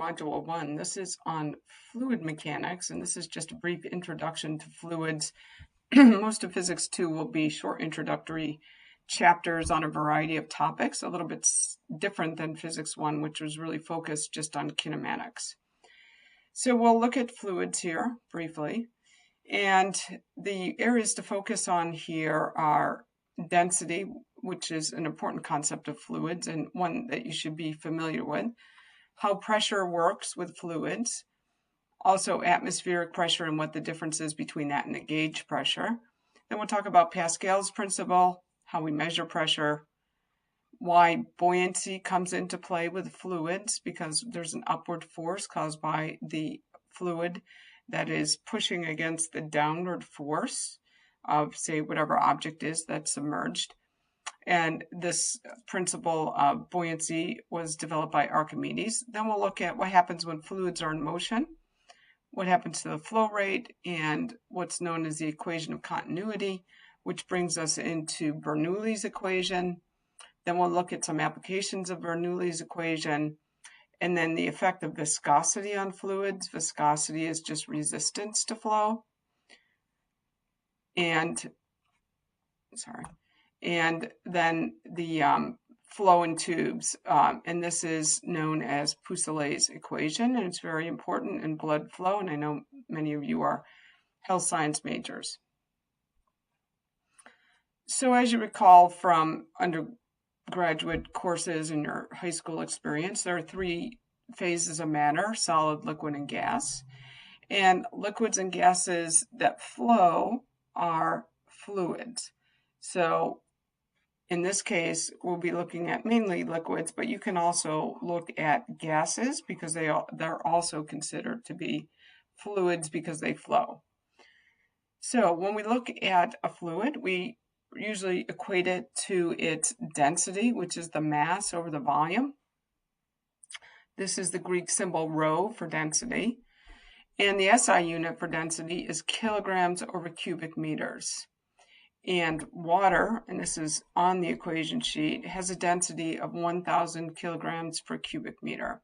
Module 1. This is on fluid mechanics, and this is just a brief introduction to fluids. Most of Physics 2 will be short introductory chapters on a variety of topics, a little bit different than Physics 1, which was really focused just on kinematics. So we'll look at fluids here briefly, and the areas to focus on here are density, which is an important concept of fluids and one that you should be familiar with. How pressure works with fluids, also atmospheric pressure and what the difference is between that and the gauge pressure. Then we'll talk about Pascal's principle, how we measure pressure, why buoyancy comes into play with fluids, because there's an upward force caused by the fluid that is pushing against the downward force of, say, whatever object is that's submerged. And this principle of buoyancy was developed by Archimedes. Then we'll look at what happens when fluids are in motion, what happens to the flow rate, and what's known as the equation of continuity, which brings us into Bernoulli's equation. Then we'll look at some applications of Bernoulli's equation, and then the effect of viscosity on fluids. Viscosity is just resistance to flow. And then the flow in tubes, and this is known as Poussele's equation, and it's very important in blood flow, and I know many of you are health science majors. So as you recall from undergraduate courses in your high school experience, there are three phases of matter: solid, liquid, and gas. And liquids and gases that flow are fluids. So in this case, we'll be looking at mainly liquids, but you can also look at gases because they're also considered to be fluids because they flow. So when we look at a fluid, we usually equate it to its density, which is the mass over the volume. This is the Greek symbol rho for density. And the SI unit for density is kilograms over cubic meters. And water, and this is on the equation sheet, has a density of 1,000 kilograms per cubic meter.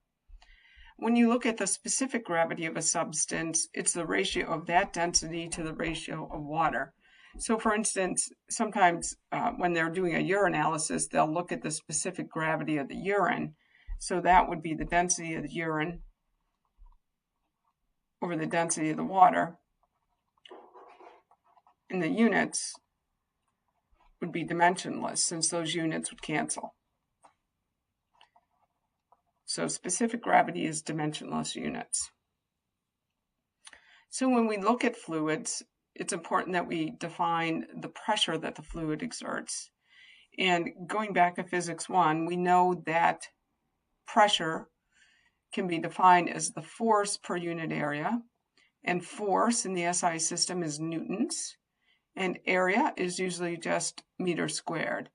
When you look at the specific gravity of a substance, it's the ratio of that density to the ratio of water. So for instance, sometimes when they're doing a urinalysis, they'll look at the specific gravity of the urine. So that would be the density of the urine over the density of the water. And the units would be dimensionless since those units would cancel. So specific gravity is dimensionless units. So when we look at fluids, it's important that we define the pressure that the fluid exerts. And going back to Physics 1, we know that pressure can be defined as the force per unit area, and force in the SI system is newtons, and area is usually just meters squared.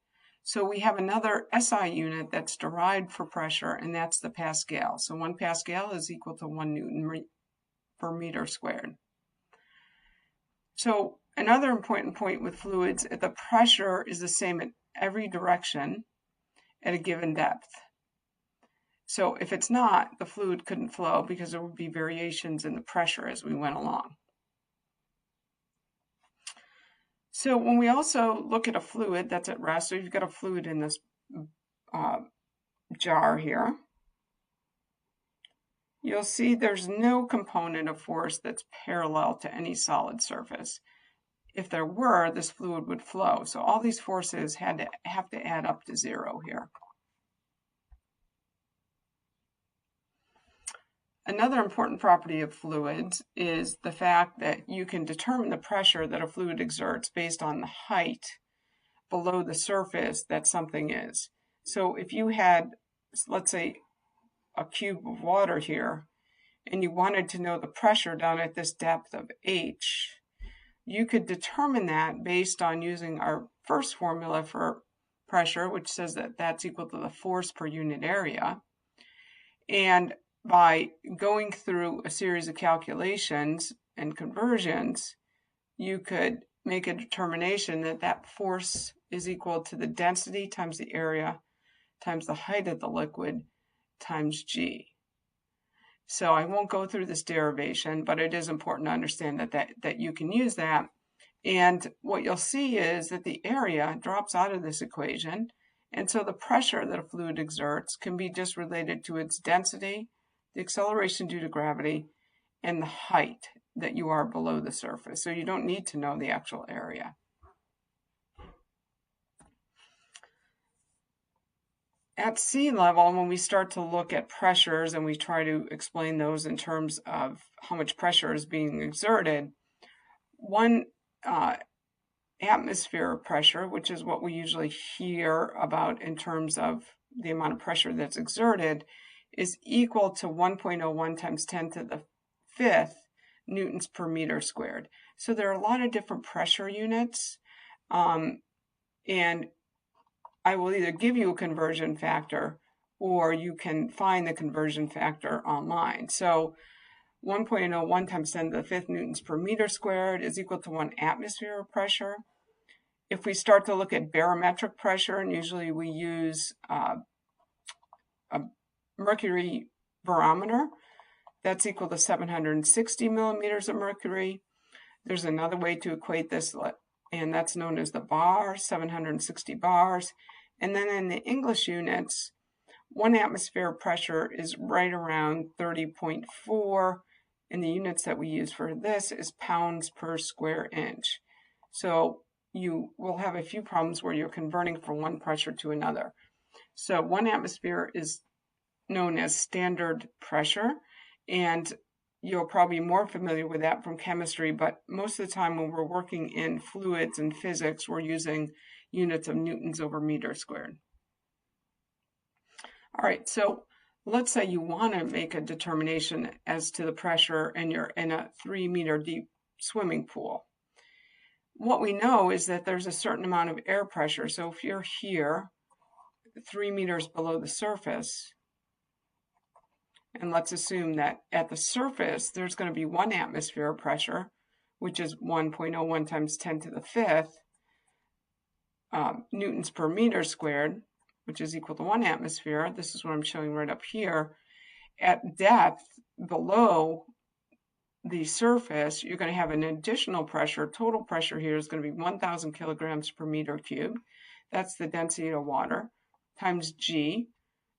So we have another SI unit that's derived for pressure, and that's the Pascal. So 1 Pascal is equal to 1 Newton per meter squared. So another important point with fluids, the pressure is the same in every direction at a given depth. So if it's not, the fluid couldn't flow because there would be variations in the pressure as we went along. So when we also look at a fluid that's at rest, so you've got a fluid in this jar here, you'll see there's no component of force that's parallel to any solid surface. If there were, this fluid would flow. So all these forces have to add up to zero here. Another important property of fluids is the fact that you can determine the pressure that a fluid exerts based on the height below the surface that something is. So if you had, let's say, a cube of water here, and you wanted to know the pressure down at this depth of h, you could determine that based on using our first formula for pressure, which says that that's equal to the force per unit area. And by going through a series of calculations and conversions, you could make a determination that that force is equal to the density times the area times the height of the liquid times g. So I won't go through this derivation, but it is important to understand that you can use that. And what you'll see is that the area drops out of this equation. And so the pressure that a fluid exerts can be just related to its density, the acceleration due to gravity, and the height that you are below the surface. So you don't need to know the actual area. At sea level, when we start to look at pressures and we try to explain those in terms of how much pressure is being exerted, one atmospheric pressure, which is what we usually hear about in terms of the amount of pressure that's exerted, is equal to 1.01 times 10 to the 5th newtons per meter squared. So there are a lot of different pressure units, and I will either give you a conversion factor or you can find the conversion factor online. So 1.01 times 10 to the 5th newtons per meter squared is equal to 1 atmosphere of pressure. If we start to look at barometric pressure, and usually we use a mercury barometer, that's equal to 760 millimeters of mercury. There's another way to equate this, and that's known as the bar, 760 bars. And then in the English units, 1 atmosphere of pressure is right around 30.4, and the units that we use for this is pounds per square inch. So you will have a few problems where you're converting from one pressure to another. So 1 atmosphere is known as standard pressure, and you're probably more familiar with that from chemistry, but most of the time when we're working in fluids and physics, we're using units of newtons over meters squared. All right, so let's say you want to make a determination as to the pressure and you're in a 3-meter deep swimming pool. What we know is that there's a certain amount of air pressure. So if you're here, 3 meters below the surface, and let's assume that at the surface, there's going to be 1 atmosphere of pressure, which is 1.01 times 10 to the 5th newtons per meter squared, which is equal to 1 atmosphere. This is what I'm showing right up here. At depth below the surface, you're going to have an additional pressure. Total pressure here is going to be 1,000 kilograms per meter cubed. That's the density of water, times g,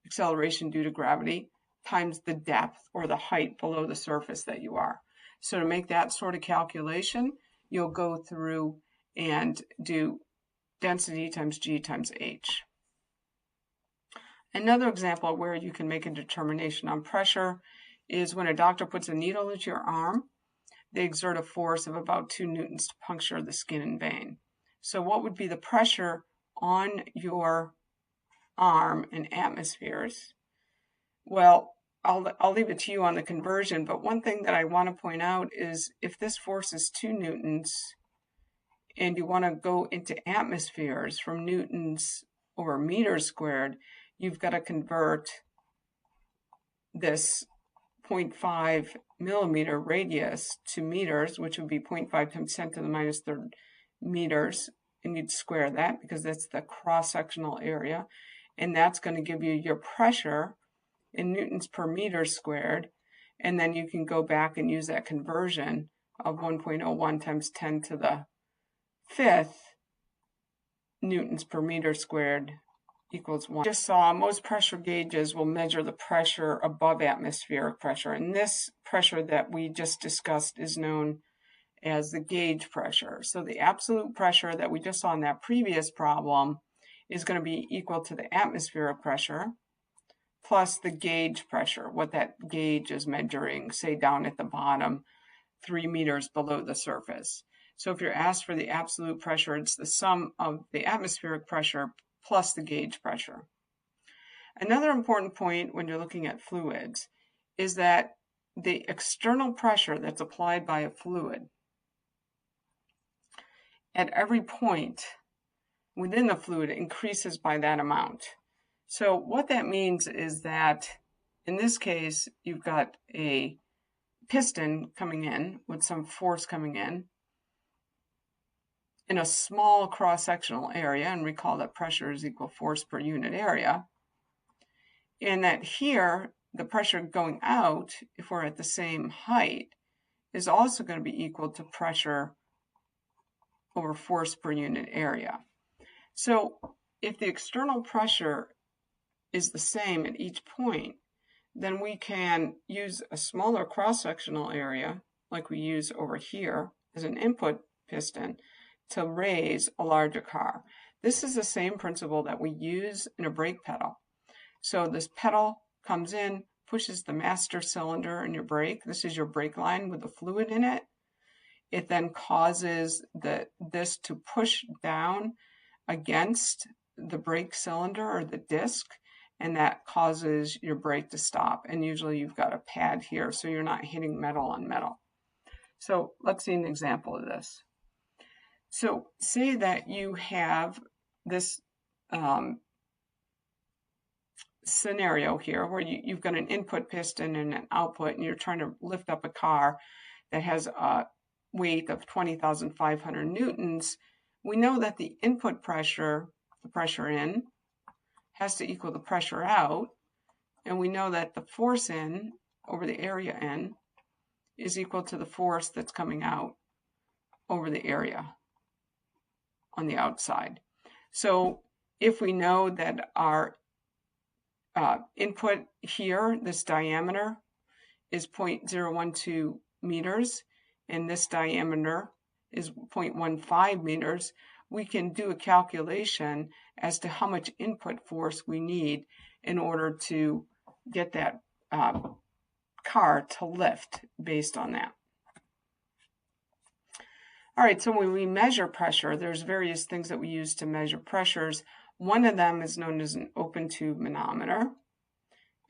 acceleration due to gravity, times the depth or the height below the surface that you are. So to make that sort of calculation, you'll go through and do density times g times h. Another example where you can make a determination on pressure is when a doctor puts a needle into your arm, they exert a force of about 2 newtons to puncture the skin and vein. So what would be the pressure on your arm in atmospheres? Well, I'll leave it to you on the conversion, but one thing that I want to point out is if this force is 2 newtons and you want to go into atmospheres from newtons over meters squared, you've got to convert this 0.5 millimeter radius to meters, which would be 0.5 times 10 to the minus third meters, and you'd square that because that's the cross-sectional area, and that's going to give you your pressure in newtons per meter squared, and then you can go back and use that conversion of 1.01 times 10 to the 5th newtons per meter squared equals 1. Just saw most pressure gauges will measure the pressure above atmospheric pressure, and this pressure that we just discussed is known as the gauge pressure. So the absolute pressure that we just saw in that previous problem is going to be equal to the atmospheric pressure plus the gauge pressure, what that gauge is measuring, say down at the bottom, 3 meters below the surface. So if you're asked for the absolute pressure, it's the sum of the atmospheric pressure plus the gauge pressure. Another important point when you're looking at fluids is that the external pressure that's applied by a fluid at every point within the fluid increases by that amount. So what that means is that in this case, you've got a piston coming in with some force coming in a small cross-sectional area, and recall that pressure is equal force per unit area, and that here the pressure going out, if we're at the same height, is also going to be equal to pressure over force per unit area. So if the external pressure is the same at each point, then we can use a smaller cross-sectional area, like we use over here as an input piston, to raise a larger car. This is the same principle that we use in a brake pedal. So this pedal comes in, pushes the master cylinder in your brake. This is your brake line with the fluid in it. It then causes this to push down against the brake cylinder or the disc, and that causes your brake to stop. And usually you've got a pad here, so you're not hitting metal on metal. So let's see an example of this. So say that you have this scenario here where you've got an input piston and an output, and you're trying to lift up a car that has a weight of 20,500 newtons. We know that the input pressure, the pressure in, has to equal the pressure out, and we know that the force in over the area in is equal to the force that's coming out over the area on the outside. So if we know that our input here, this diameter, is 0.012 meters, and this diameter is 0.15 meters, we can do a calculation as to how much input force we need in order to get that car to lift based on that. All right, so when we measure pressure, there's various things that we use to measure pressures. One of them is known as an open tube manometer.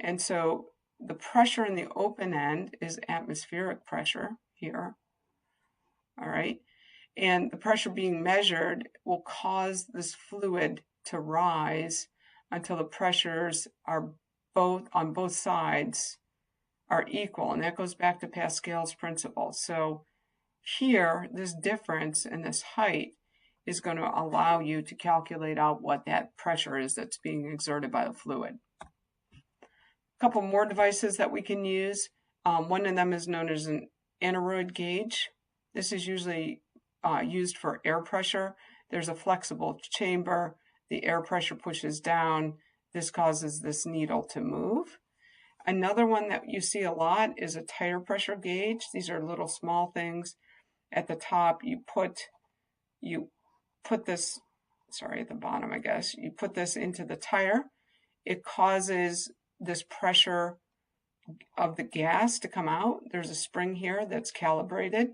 And so the pressure in the open end is atmospheric pressure here. All right. And the pressure being measured will cause this fluid to rise until the pressures are on both sides are equal. And that goes back to Pascal's principle. So here, this difference in this height is going to allow you to calculate out what that pressure is that's being exerted by the fluid. A couple more devices that we can use. One of them is known as an aneroid gauge. This is usually used for air pressure. There's a flexible chamber. The air pressure pushes down. This causes this needle to move. Another one that you see a lot is a tire pressure gauge. These are little small things. At the top, you put this, at the bottom, I guess, you put this into the tire. It causes this pressure of the gas to come out. There's a spring here that's calibrated,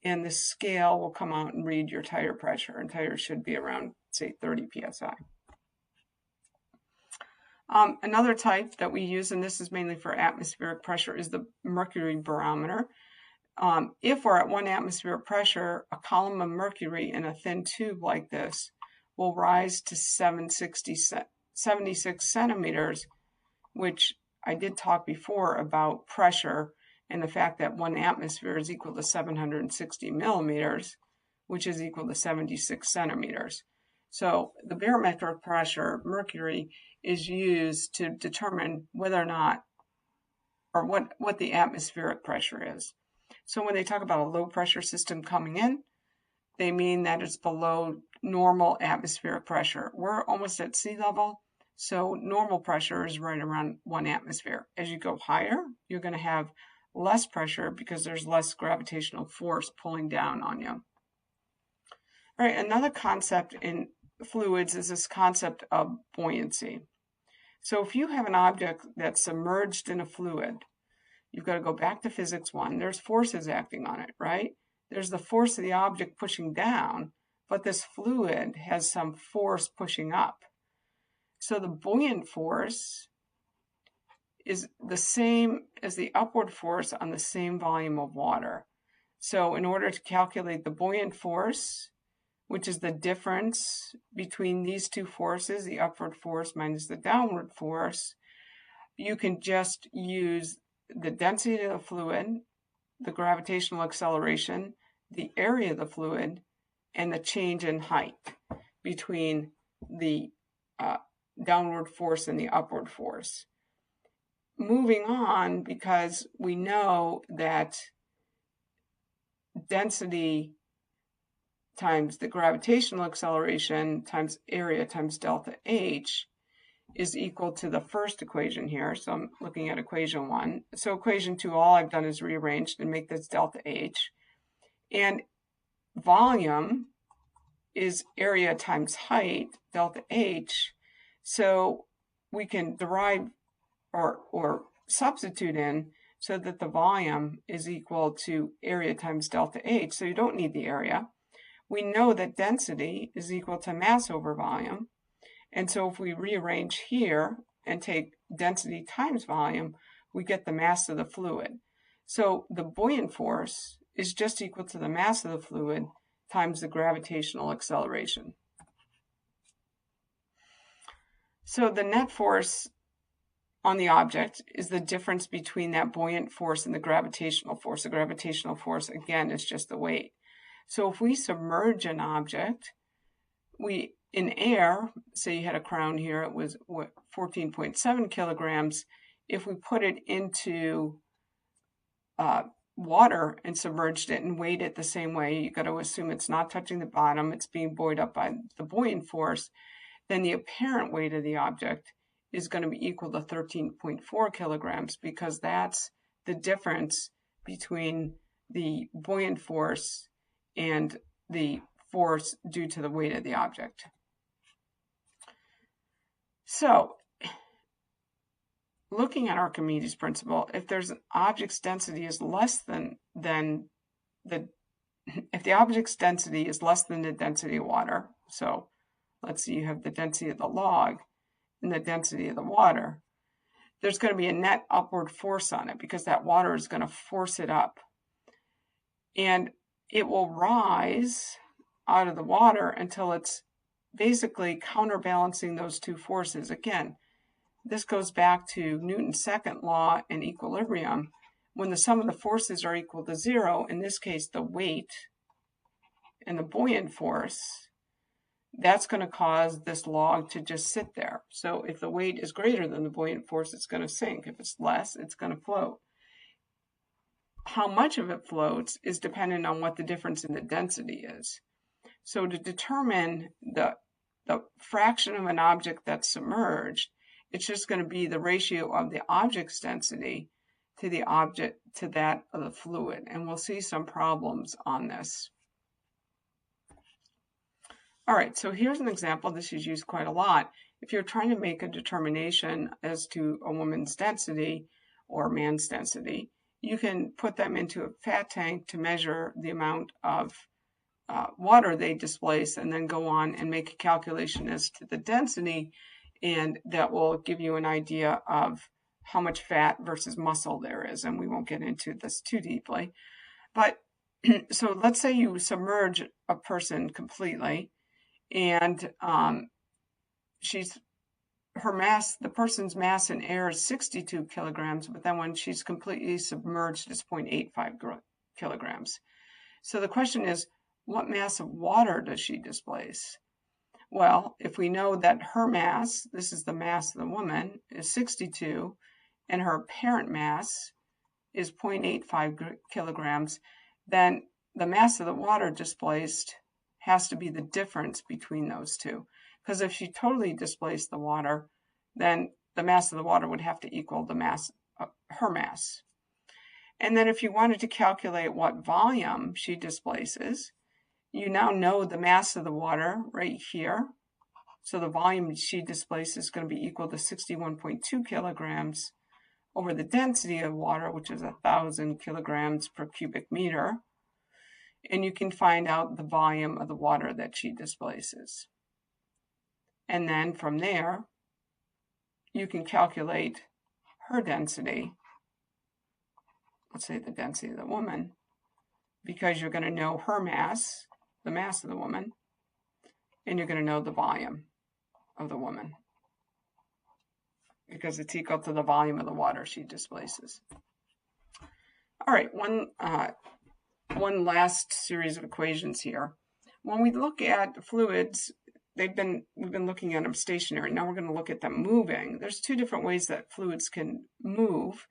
and the scale will come out and read your tire pressure, and tires should be around, say, 30 psi. Another type that we use, and this is mainly for atmospheric pressure, is the mercury barometer. If we're at 1 atmosphere pressure, a column of mercury in a thin tube like this will rise to 76 centimeters, which I did talk before about pressure and the fact that 1 atmosphere is equal to 760 millimeters, which is equal to 76 centimeters. So the barometric pressure, mercury, is used to determine whether or not, or what the atmospheric pressure is. So when they talk about a low pressure system coming in, they mean that it's below normal atmospheric pressure. We're almost at sea level, so normal pressure is right around 1 atmosphere. As you go higher, you're going to have less pressure because there's less gravitational force pulling down on you. All right, another concept in fluids is this concept of buoyancy. So if you have an object that's submerged in a fluid, you've got to go back to physics 1. There's forces acting on it, right? There's the force of the object pushing down, but this fluid has some force pushing up. So the buoyant force is the same as the upward force on the same volume of water. So in order to calculate the buoyant force, which is the difference between these two forces, the upward force minus the downward force, you can just use the density of the fluid, the gravitational acceleration, the area of the fluid, and the change in height between the downward force and the upward force. moving on, because we know that density times the gravitational acceleration times area times delta H is equal to the first equation here. So I'm looking at equation 1. So equation 2, all I've done is rearranged and make this delta H. And volume is area times height, delta H. So we can derive or substitute in so that the volume is equal to area times delta H. So you don't need the area. We know that density is equal to mass over volume. And so if we rearrange here and take density times volume, we get the mass of the fluid. So the buoyant force is just equal to the mass of the fluid times the gravitational acceleration. So the net force on the object is the difference between that buoyant force and the gravitational force. The gravitational force, again, is just the weight. So if we submerge an object, in air, say you had a crown here, it was 14.7 kilograms. If we put it into water and submerged it and weighed it the same way, you got to assume it's not touching the bottom, it's being buoyed up by the buoyant force, then the apparent weight of the object is going to be equal to 13.4 kilograms, because that's the difference between the buoyant force and the force due to the weight of the object. So, looking at Archimedes' principle, if there's an object's density is less than if the object's density is less than the density of water, so let's see, you have the density of the log and the density of the water, there's going to be a net upward force on it because that water is going to force it up. And it will rise out of the water until it's basically counterbalancing those two forces. Again, this goes back to Newton's second law and equilibrium. When the sum of the forces are equal to 0, in this case the weight and the buoyant force, that's going to cause this log to just sit there. So if the weight is greater than the buoyant force, it's going to sink. If it's less, it's going to float. How much of it floats is dependent on what the difference in the density is. So to determine the fraction of an object that's submerged, it's just going to be the ratio of the object's density to the object to that of the fluid. And we'll see some problems on this. All right, so here's an example. This is used quite a lot. If you're trying to make a determination as to a woman's density or a man's density, you can put them into a fat tank to measure the amount of water they displace, and then go on and make a calculation as to the density, and that will give you an idea of how much fat versus muscle there is. And we won't get into this too deeply. But so let's say you submerge a person completely, and her mass, the person's mass in air is 62 kilograms, but then when she's completely submerged, it's 0.85 kilograms. So the question is, what mass of water does she displace? Well, if we know that her mass, this is the mass of the woman, is 62, and her apparent mass is 0.85 kilograms, then the mass of the water displaced has to be the difference between those two. Because if she totally displaced the water, then the mass of the water would have to equal the mass of her mass. And then if you wanted to calculate what volume she displaces, you now know the mass of the water right here. So the volume she displaces is going to be equal to 61.2 kilograms over the density of water, which is 1,000 kilograms per cubic meter. And you can find out the volume of the water that she displaces. And then from there, you can calculate her density. Let's say the density of the woman, because you're going to know her mass, the mass of the woman, and you're going to know the volume of the woman, because it's equal to the volume of the water she displaces. All right, one last series of equations here. When we look at fluids, we've been looking at them stationary. Now we're going to look at them moving. There's two different ways that fluids can move.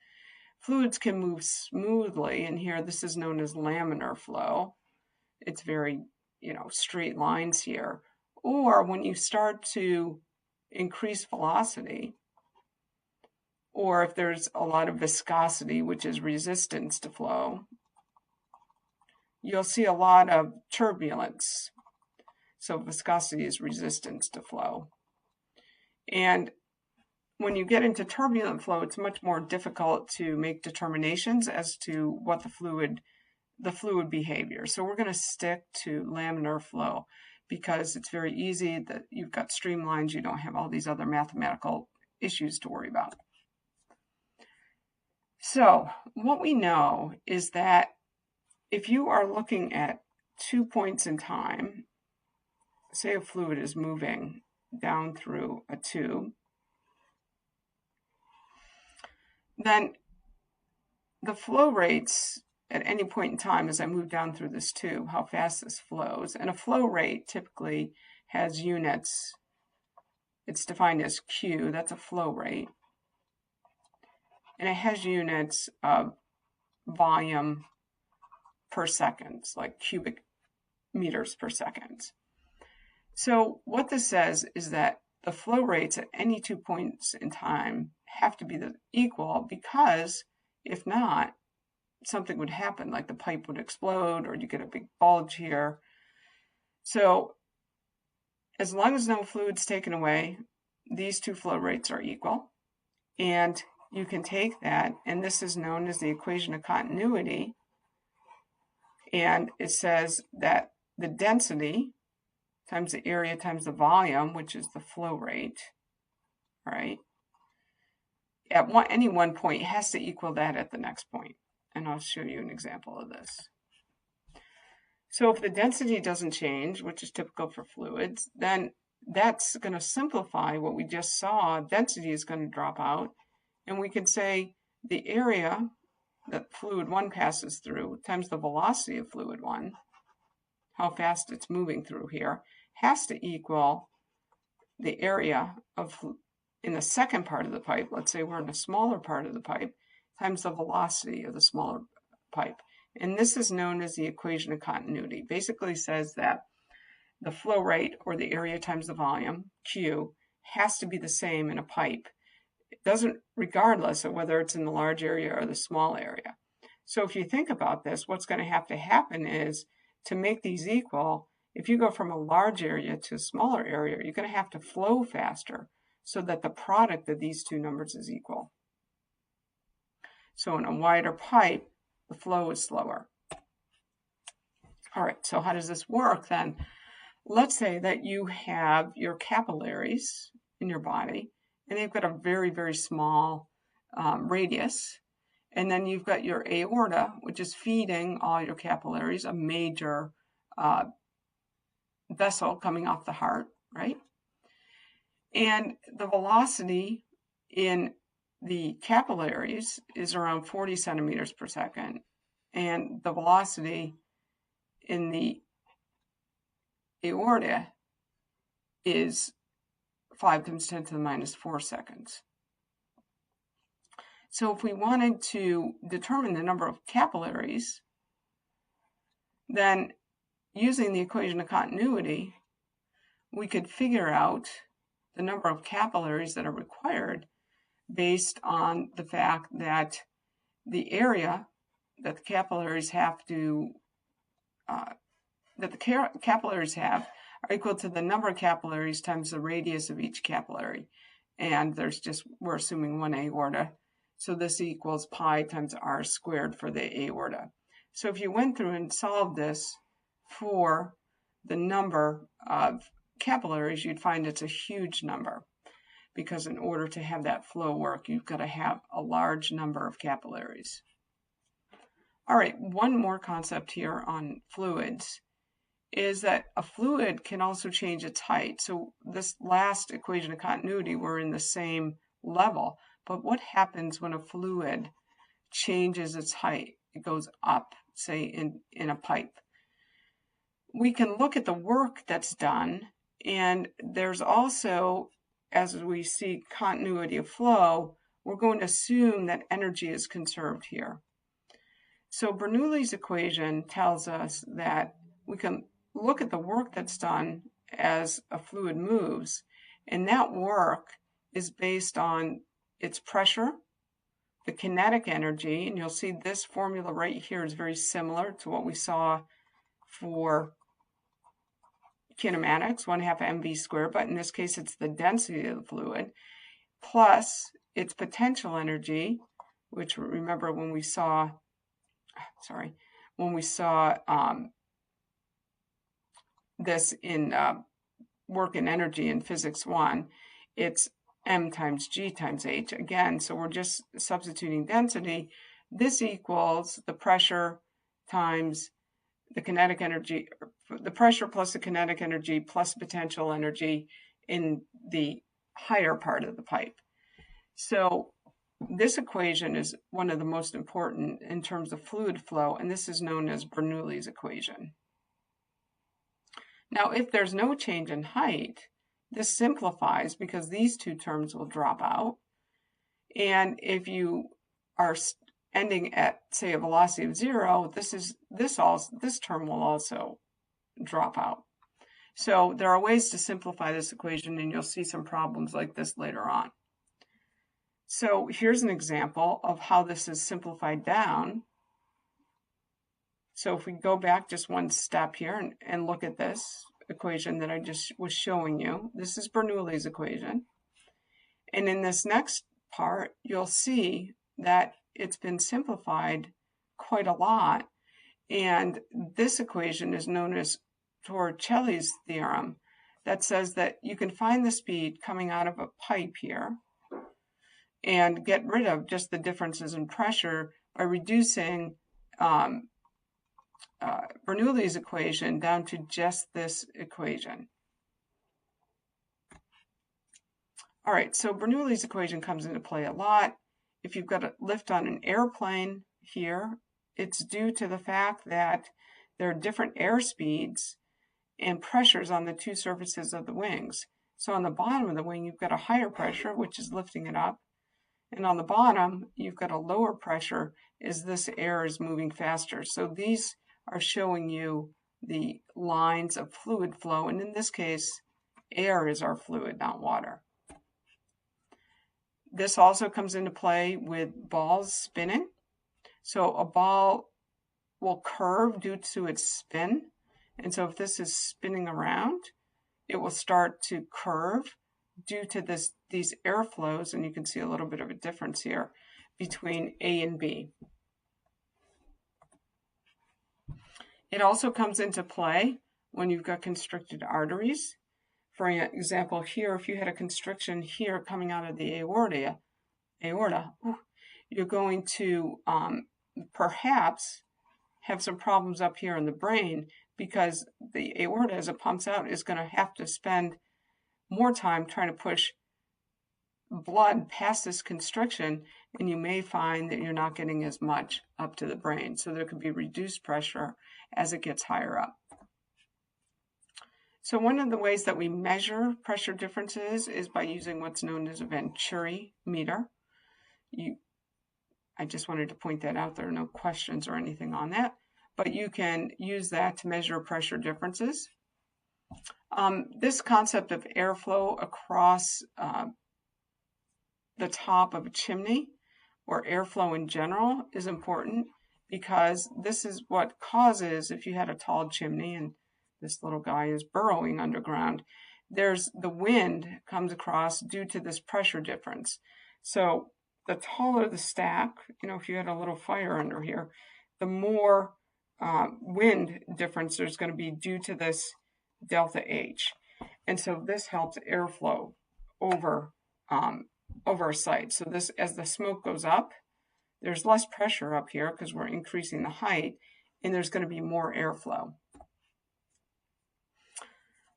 Fluids can move smoothly, and here this is known as laminar flow. It's very, straight lines here. Or when you start to increase velocity, or if there's a lot of viscosity, which is resistance to flow, you'll see a lot of turbulence. So viscosity is resistance to flow. And when you get into turbulent flow, it's much more difficult to make determinations as to what the fluid behavior. So we're going to stick to laminar flow because it's very easy that you've got streamlines. You don't have all these other mathematical issues to worry about. So what we know is that if you are looking at 2 points in time, say a fluid is moving down through a tube, then the flow rates at any point in time as I move down through this tube, how fast this flows, and a flow rate typically has units. It's defined as Q, that's a flow rate, and it has units of volume per second, like cubic meters per second. So what this says is that the flow rates at any 2 points in time have to be equal, because if not, something would happen, like the pipe would explode or you get a big bulge here. So as long as no fluid's taken away, these two flow rates are equal. And you can take that, and this is known as the equation of continuity. And it says that the density times the area times the volume, which is the flow rate, right, at any one point has to equal that at the next point. And I'll show you an example of this. So if the density doesn't change, which is typical for fluids, then that's going to simplify what we just saw. Density is going to drop out, and we can say the area that fluid 1 passes through times the velocity of fluid 1, how fast it's moving through here, has to equal the area of, in the second part of the pipe, let's say we're in a smaller part of the pipe, times the velocity of the smaller pipe. And this is known as the equation of continuity. Basically says that the flow rate, or the area times the volume, Q, has to be the same in a pipe. It doesn't, regardless of whether it's in the large area or the small area. So if you think about this, what's going to happen is, to make these equal, if you go from a large area to a smaller area, you're going to have to flow faster so that the product of these two numbers is equal. So in a wider pipe, the flow is slower. All right, so how does this work then? Let's say that you have your capillaries in your body, and they've got a very, very small radius. And then you've got your aorta, which is feeding all your capillaries, a major vessel coming off the heart, right? And the velocity in the capillaries is around 40 centimeters per second. And the velocity in the aorta is 5 times 10 to the minus 4 seconds. So if we wanted to determine the number of capillaries, then using the equation of continuity, we could figure out the number of capillaries that are required based on the fact that the area that the capillaries have are equal to the number of capillaries times the radius of each capillary. And we're assuming one aorta. So this equals pi times r squared for the aorta. So if you went through and solved this for the number of capillaries, you'd find it's a huge number, because in order to have that flow work, you've got to have a large number of capillaries. All right, one more concept here on fluids is that a fluid can also change its height. So this last equation of continuity, we're in the same level. But what happens when a fluid changes its height? It goes up, say in a pipe. We can look at the work that's done And there's also, as we see continuity of flow, we're going to assume that energy is conserved here. So Bernoulli's equation tells us that we can look at the work that's done as a fluid moves, and that work is based on its pressure, the kinetic energy, and you'll see this formula right here is very similar to what we saw for kinematics, 1/2 mv squared, but in this case it's the density of the fluid, plus its potential energy, which remember when we saw this in work and energy in physics 1, it's m times g times h again, so we're just substituting density. This equals the pressure times the kinetic energy, the pressure plus the kinetic energy plus potential energy in the higher part of the pipe. So this equation is one of the most important in terms of fluid flow, and this is known as Bernoulli's equation. Now, if there's no change in height, this simplifies because these two terms will drop out. And if you are ending at, say, a velocity of 0, this term will also drop out. So there are ways to simplify this equation, and you'll see some problems like this later on. So here's an example of how this is simplified down. So if we go back just one step here and look at this equation that I just was showing you, this is Bernoulli's equation. And in this next part, you'll see that it's been simplified quite a lot. And this equation is known as Torricelli's theorem, that says that you can find the speed coming out of a pipe here and get rid of just the differences in pressure by reducing Bernoulli's equation down to just this equation. All right, so Bernoulli's equation comes into play a lot. If you've got a lift on an airplane here, it's due to the fact that there are different air speeds and pressures on the two surfaces of the wings. So on the bottom of the wing, you've got a higher pressure, which is lifting it up. And on the bottom, you've got a lower pressure as this air is moving faster. So these are showing you the lines of fluid flow. And in this case, air is our fluid, not water. This also comes into play with balls spinning. So a ball will curve due to its spin. And so if this is spinning around, it will start to curve due to these airflows, and you can see a little bit of a difference here between A and B. It also comes into play when you've got constricted arteries. For example, here, if you had a constriction here coming out of the aorta, you're going to perhaps have some problems up here in the brain because the aorta, as it pumps out, is going to have to spend more time trying to push blood past this constriction, and you may find that you're not getting as much up to the brain. So there could be reduced pressure as it gets higher up. So one of the ways that we measure pressure differences is by using what's known as a Venturi meter. I just wanted to point that out. There are no questions or anything on that, but you can use that to measure pressure differences. This concept of airflow across the top of a chimney, or airflow in general, is important because this is what causes, if you had a tall chimney and this little guy is burrowing underground, the wind comes across due to this pressure difference. So the taller the stack, if you had a little fire under here, the more wind difference there's going to be due to this delta H. And so this helps airflow over a site. So this, as the smoke goes up, there's less pressure up here because we're increasing the height, and there's going to be more airflow.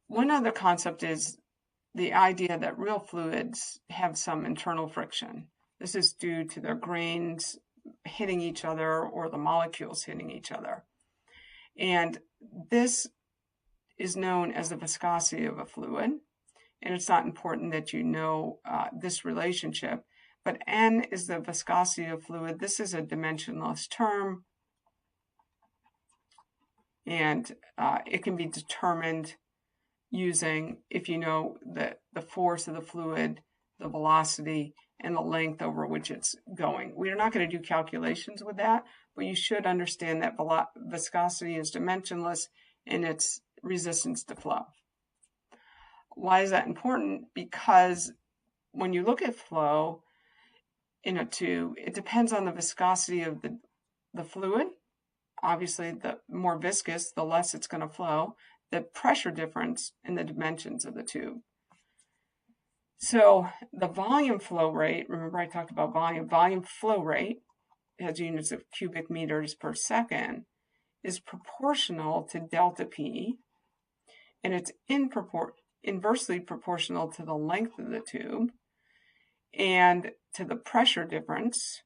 One other concept is the idea that real fluids have some internal friction. This is due to their grains hitting each other or the molecules hitting each other. And this is known as the viscosity of a fluid, and it's not important that you know this relationship, but N is the viscosity of fluid. This is a dimensionless term, and it can be determined using, if you know the force of the fluid, the velocity, and the length over which it's going. We're not going to do calculations with that, but you should understand that viscosity is dimensionless in its resistance to flow. Why is that important? Because when you look at flow in a tube, it depends on the viscosity of the fluid. Obviously, the more viscous, the less it's going to flow. The pressure difference in the dimensions of the tube. So the volume flow rate, remember I talked about volume flow rate has units of cubic meters per second, is proportional to delta P, and it's inversely proportional to the length of the tube and to the pressure difference,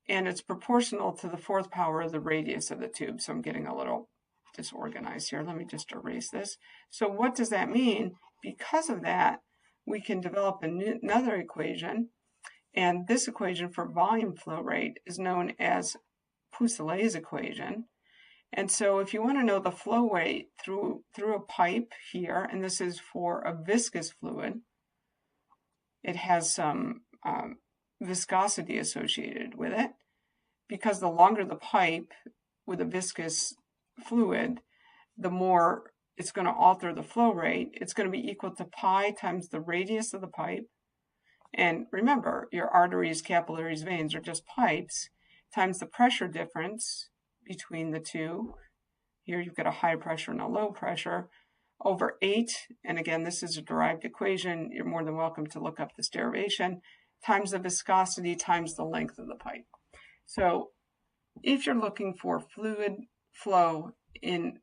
and it's proportional to the fourth power of the radius of the tube. So I'm getting a little disorganized here. Let me just erase this. So what does that mean? Because of that, we can develop another equation, and this equation for volume flow rate is known as Poussele's equation. And so if you want to know the flow rate through a pipe here, and this is for a viscous fluid, it has some viscosity associated with it, because the longer the pipe with a viscous fluid, the more it's going to alter the flow rate. It's going to be equal to pi times the radius of the pipe. And remember, your arteries, capillaries, veins are just pipes, times the pressure difference between the two. Here you've got a high pressure and a low pressure, over 8. And again, this is a derived equation. You're more than welcome to look up this derivation, times the viscosity times the length of the pipe. So if you're looking for fluid flow in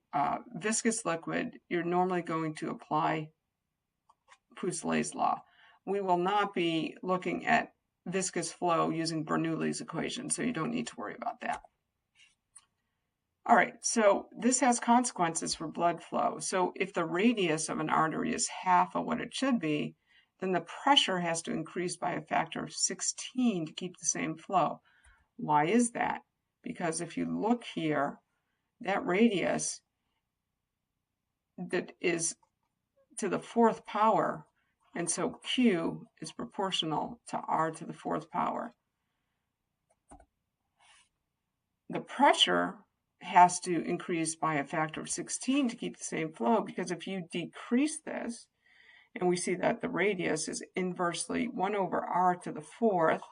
viscous liquid, you're normally going to apply Poussele's law. We will not be looking at viscous flow using Bernoulli's equation, so you don't need to worry about that. All right, so this has consequences for blood flow. So if the radius of an artery is half of what it should be, then the pressure has to increase by a factor of 16 to keep the same flow. Why is that? Because if you look here, that radius that is to the fourth power, and so Q is proportional to R to the fourth power. The pressure has to increase by a factor of 16 to keep the same flow, because if you decrease this, and we see that the radius is inversely 1 over R to the fourth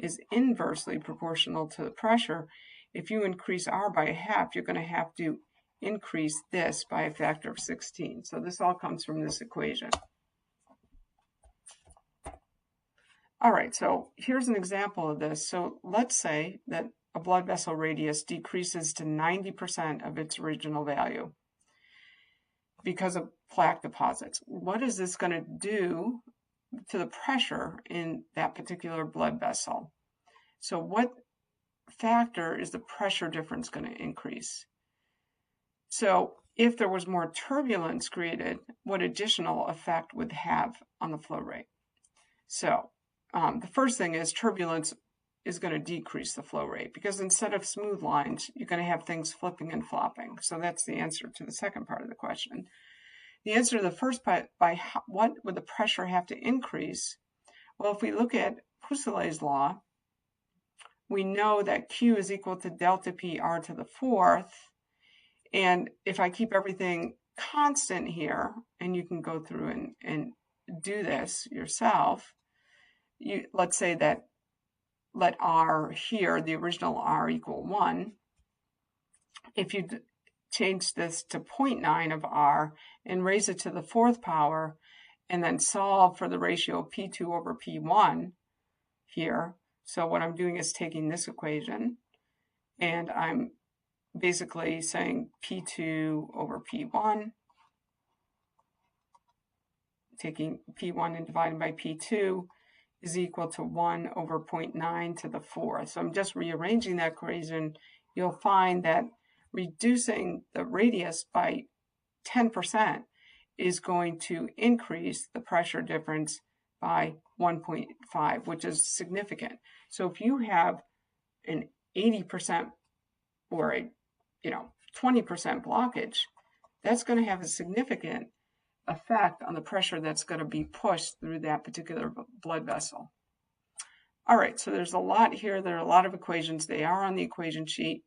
is inversely proportional to the pressure. If you increase R by a half, you're going to have to increase this by a factor of 16. So this all comes from this equation. All right, so here's an example of this. So let's say that a blood vessel radius decreases to 90% of its original value because of plaque deposits. What is this going to do to the pressure in that particular blood vessel? So what factor is the pressure difference going to increase? So if there was more turbulence created, what additional effect would have on the flow rate? So the first thing is turbulence is going to decrease the flow rate, because instead of smooth lines, you're going to have things flipping and flopping. So that's the answer to the second part of the question. The answer to the first part, what would the pressure have to increase? Well, if we look at Poussele's law, we know that Q is equal to delta P R to the fourth. And if I keep everything constant here, and you can go through and do this yourself, let's say that let R here, the original R, equal 1. If you change this to 0.9 of R and raise it to the fourth power, and then solve for the ratio P2 over P1 here. So what I'm doing is taking this equation, and I'm basically saying P2 over P1, taking P1 and dividing by P2 is equal to 1 over 0.9 to the fourth. So I'm just rearranging that equation. You'll find that reducing the radius by 10% is going to increase the pressure difference by 1.5, which is significant. So if you have an 80% or a 20% blockage, that's going to have a significant effect on the pressure that's going to be pushed through that particular blood vessel. All right, so there's a lot here. There are a lot of equations. They are on the equation sheet.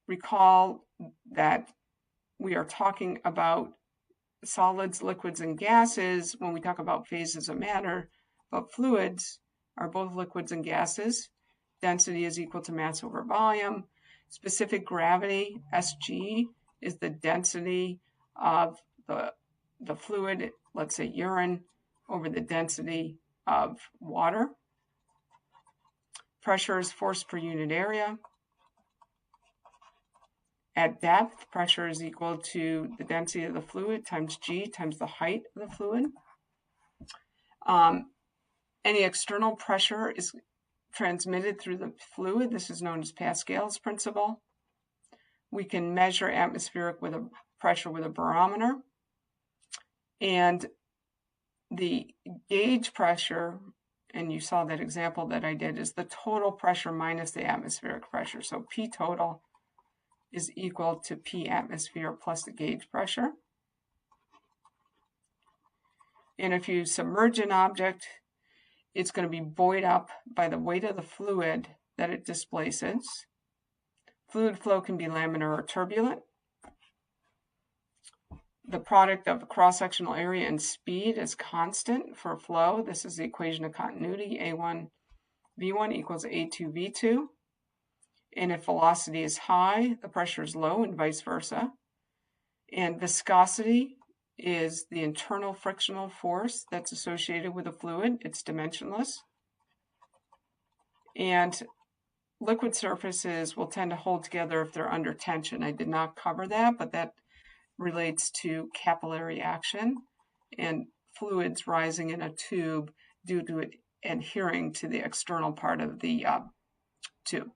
Recall that we are talking about solids, liquids, and gases when we talk about phases of matter, but fluids are both liquids and gases. Density is equal to mass over volume. Specific gravity, Sg, is the density of the fluid, let's say urine, over the density of water. Pressure is force per unit area. At depth, pressure is equal to the density of the fluid times G times the height of the fluid. Any external pressure is transmitted through the fluid. This is known as Pascal's principle. We can measure atmospheric pressure with a barometer. And the gauge pressure, and you saw that example that I did, is the total pressure minus the atmospheric pressure. So P total is equal to P atmosphere plus the gauge pressure. And if you submerge an object, it's going to be buoyed up by the weight of the fluid that it displaces. Fluid flow can be laminar or turbulent. The product of cross-sectional area and speed is constant for flow. This is the equation of continuity. A1 V1 equals A2 V2. And if velocity is high, the pressure is low, and vice versa. And viscosity is the internal frictional force that's associated with a fluid. It's dimensionless. And liquid surfaces will tend to hold together if they're under tension. I did not cover that, but that relates to capillary action and fluids rising in a tube due to it adhering to the external part of the tube.